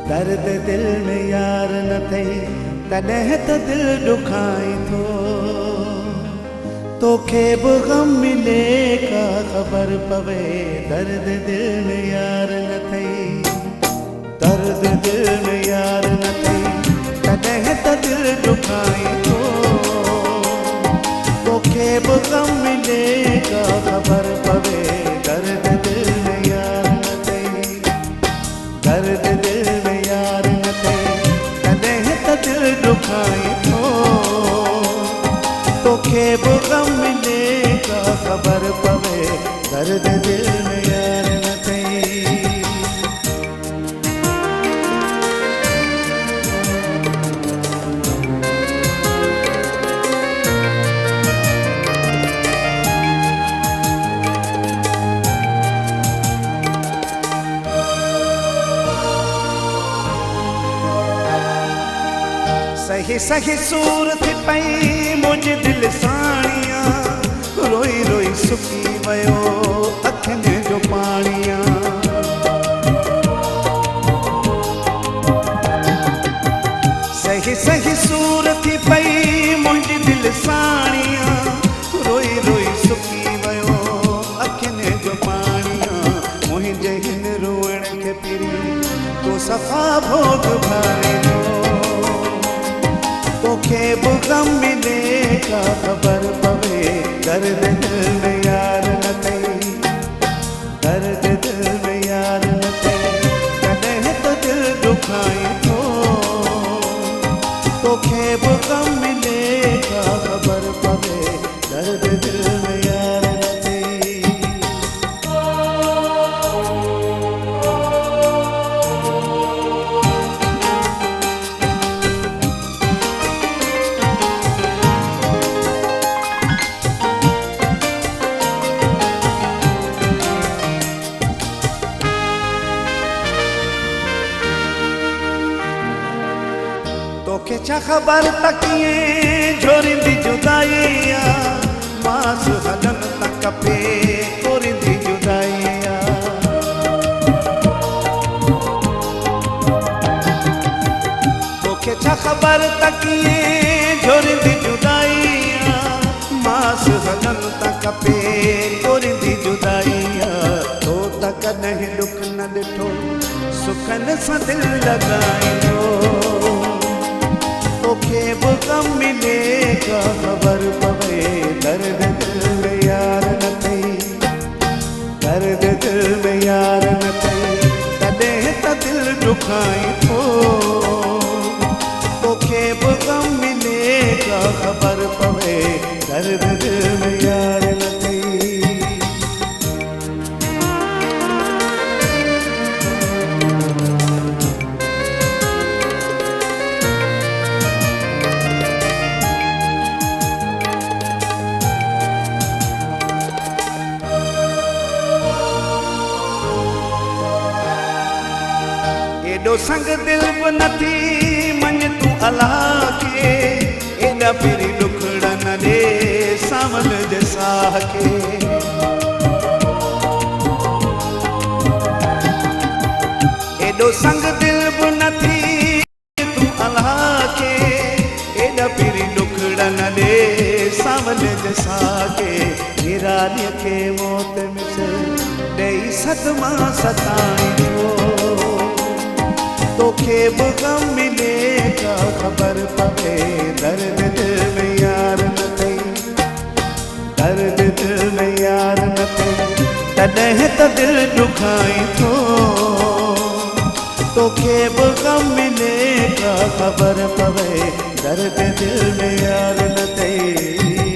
दर्द दिल में यार न थई तॾहिं त दिल ॾुखाई थो तोखे बि गम मिले का ख़बर पवे दर्द दिल में यार न थई दर्द दिल में यार न थई तॾहिं त दिल ॾुखाई थो तोखे बि गम मिले का ख़बर पवे दर्द दिल में यार न थई दर्द दिल में यार न थई तॾहिं त दिल ॾुखाई थो तोखे बि गम मिले का ख़बर पवे दर्द दिल में यार न थई सही सही सूर थी पई मुंहिंजी दिल साणिया रोई रोई सुकी वियो अखियुनि जो पाणिया सही सही सूर थी पई मुंहिंजी दिल साणिया रोई रोई सुकी वियो अखियुनि जो पाणिया मुंहिंजे हिन रोअण खे पिरी तूं सफ़ा भोग भाईंदो तोखे बि गम मिले का ख़बर पवे दर्द दिल में यार न थई दर्द दिल में यार न थई तॾहिं त दिल ॾुखाई थो तोखे बि गम मिले का ख़बर पवे दर्द दिल में यार न थई तोखे छा ख़बर त कीअं झोरींदी जुदाई मास हलन त कपे तोरींदी जुदाई तोखे छा ख़बर त कीअं झोरींदी जुदाई मास हलन त कपे तोरींदी जुदाई तो त कॾहिं ॾुख न ॾिठो सुखनि सां दिल लॻाईंदो तोखे बि गम मिले का ख़बर पवे दर्द दिल में यार न थई दर्द दिल में यार न थई तॾहिं त दिल ॾुखाई थो तोखे बि गम मिले का ख़बर पवे दर्द दिल में यार न थई एॾो संग दिल बि नथी मञ तूं अलाह खे एॾा पहिरीं ॾुखड़ा न ॾे सावल जे साह खे एॾो संग दिल बि नथी तूं अलाह खे एॾा पहिरीं ॾुखड़ा न ॾे सावल जे साह खे निरालीअ खे मौत मिस ॾेई सदमा सताईंदो तोखे बि गम मिले का ख़बर पवे दर्द दिल में यार न थई दर्द दिल में यार न थई तॾहिं त दिल ॾुखाई थो तोखे बि गम मिले का ख़बर पवे दर्द दिल में यार न थई